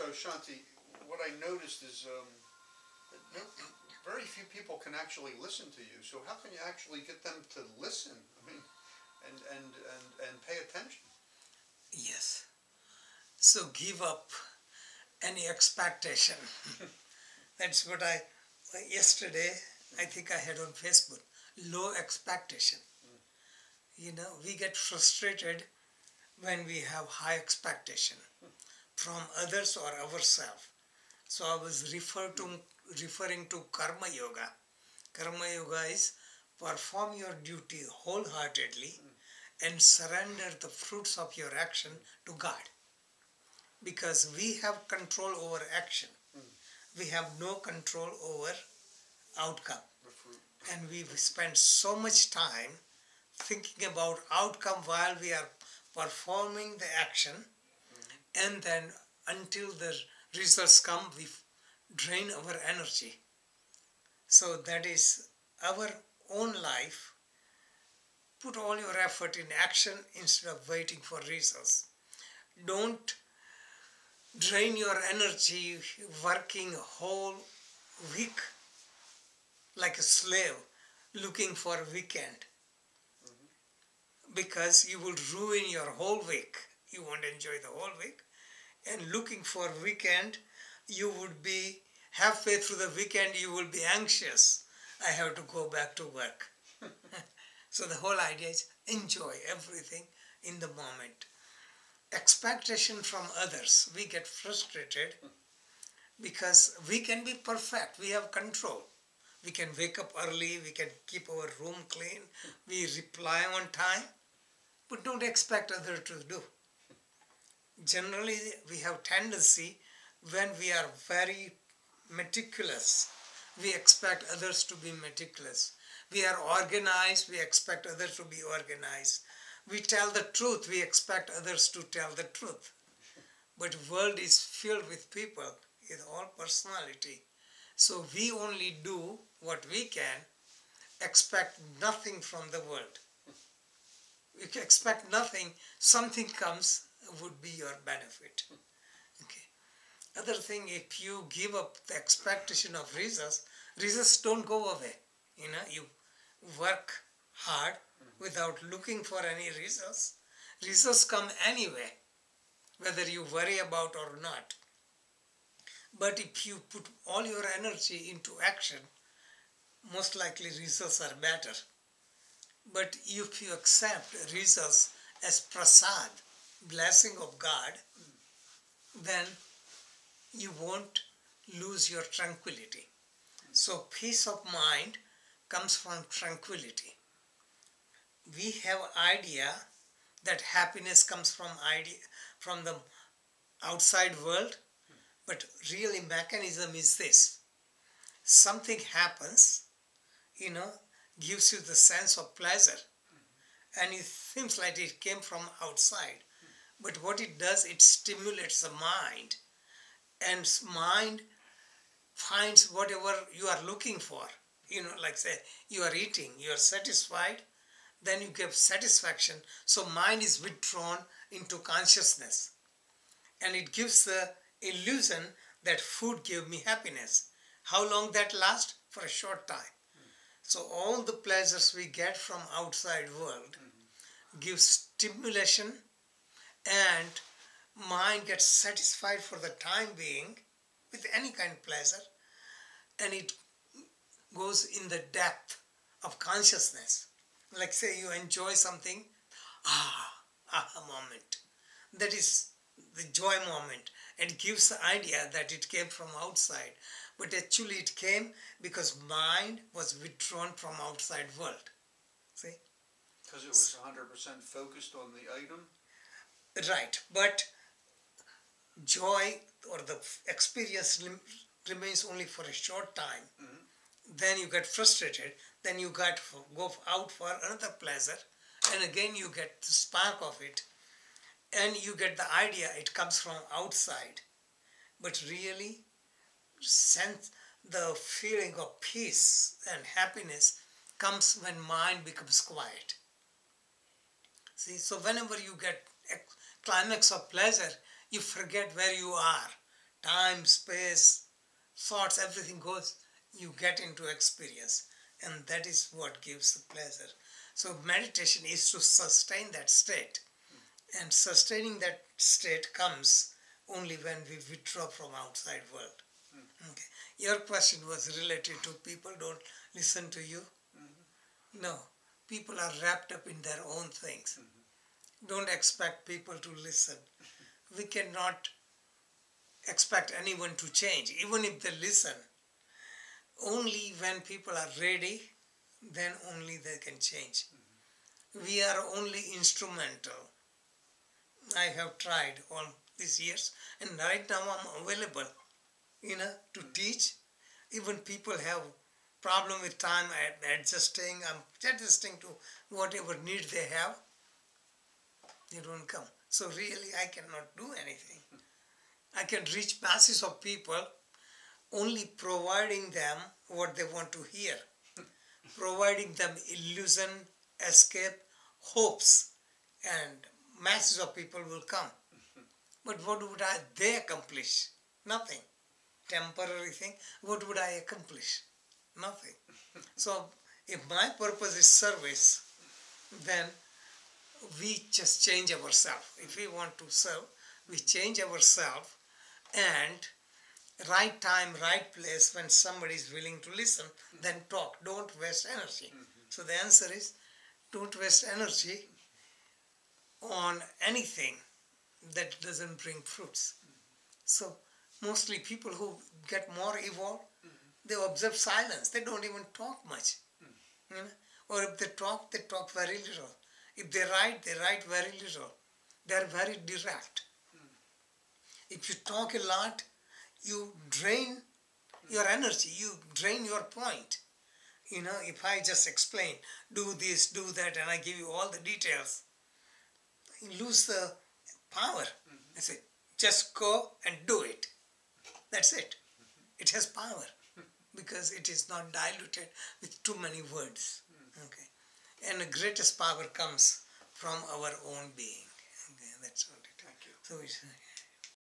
So Shanti, what I noticed is that very few people can actually listen to you. So how can you actually get them to listen? I mean, and pay attention? Yes. So give up any expectation. That's what yesterday, I think I had on Facebook, low expectation. You know, we get frustrated when we have high expectation from others or ourselves. So I was referring to Karma Yoga. Karma Yoga is perform your duty wholeheartedly and surrender the fruits of your action to God. Because we have control over action. We have no control over outcome. And we spend so much time thinking about outcome while we are performing the action, and then until the results come, we drain our energy. So that is our own life. Put all your effort in action instead of waiting for results. Don't drain your energy working a whole week like a slave looking for a weekend, because you will ruin your whole week. You won't enjoy the whole week. And looking for a weekend, you would be halfway through the weekend, you will be anxious. I have to go back to work. So the whole idea is enjoy everything in the moment. Expectation from others, we get frustrated because we can be perfect. We have control. We can wake up early, we can keep our room clean, we reply on time, but don't expect others to do. Generally, we have tendency, when we are very meticulous, we expect others to be meticulous. We are organized, we expect others to be organized. We tell the truth, we expect others to tell the truth. But the world is filled with people with all personality. So we only do what we can, expect nothing from the world. You can expect nothing, something comes, would be your benefit. Okay. Other thing, if you give up the expectation of results, results don't go away. You know, you work hard without looking for any results. Results come anyway, whether you worry about or not. But if you put all your energy into action, most likely results are better. But if you accept results as prasad, blessing of God, then you won't lose your tranquility. So peace of mind comes from tranquility. We have idea that happiness comes from the outside world, but really mechanism is this. Something happens, gives you the sense of pleasure, and it seems like it came from outside. But what it does, it stimulates the mind, and mind finds whatever you are looking for. Like say, you are eating, you are satisfied, then you get satisfaction. So mind is withdrawn into consciousness, and it gives the illusion that food gave me happiness. How long that lasts? For a short time. So all the pleasures we get from outside world give stimulation, and mind gets satisfied for the time being with any kind of pleasure, and it goes in the depth of consciousness. Like say you enjoy something, aha moment. That is the joy moment, and gives the idea that it came from outside. But actually it came because mind was withdrawn from outside world. See? Because it was 100% focused on the item? Right, but joy or the experience remains only for a short time. Then you get frustrated, then you go out for another pleasure, and again you get the spark of it, and you get the idea it comes from outside. But really, the feeling of peace and happiness comes when mind becomes quiet. See, so whenever you get a climax of pleasure, you forget where you are. time, space, thoughts, everything goes, you get into experience, and that is what gives the pleasure. So meditation is to sustain that state, and sustaining that state comes only when we withdraw from outside world. Okay. Your question was related to people don't listen to you. No, people are wrapped up in their own things. Don't expect people to listen. We cannot expect anyone to change, even if they listen. Only when people are ready, then only they can change. We are only instrumental. I have tried all these years, and right now I'm available, to teach. Even people have problem with time, I'm adjusting to whatever need they have. They don't come. So really I cannot do anything. I can reach masses of people only providing them what they want to hear, providing them illusion, escape, hopes, and masses of people will come. But what would they accomplish? Nothing. Temporary thing. What would I accomplish? Nothing. So if my purpose is service, then we just change ourselves. If we want to serve, we change ourselves, and right time, right place, when somebody is willing to listen, then talk. Don't waste energy. So the answer is, don't waste energy on anything that doesn't bring fruits. So mostly people who get more evolved, they observe silence. They don't even talk much. Or if they talk very little. If they write very little. They are very direct. If you talk a lot, you drain your energy, you drain your point. If I just explain, do this, do that, and I give you all the details, you lose the power. I say, just go and do it. That's it. It has power because it is not diluted with too many words. Okay. And the greatest power comes from our own being. Okay, that's all it is. Thank you. So it's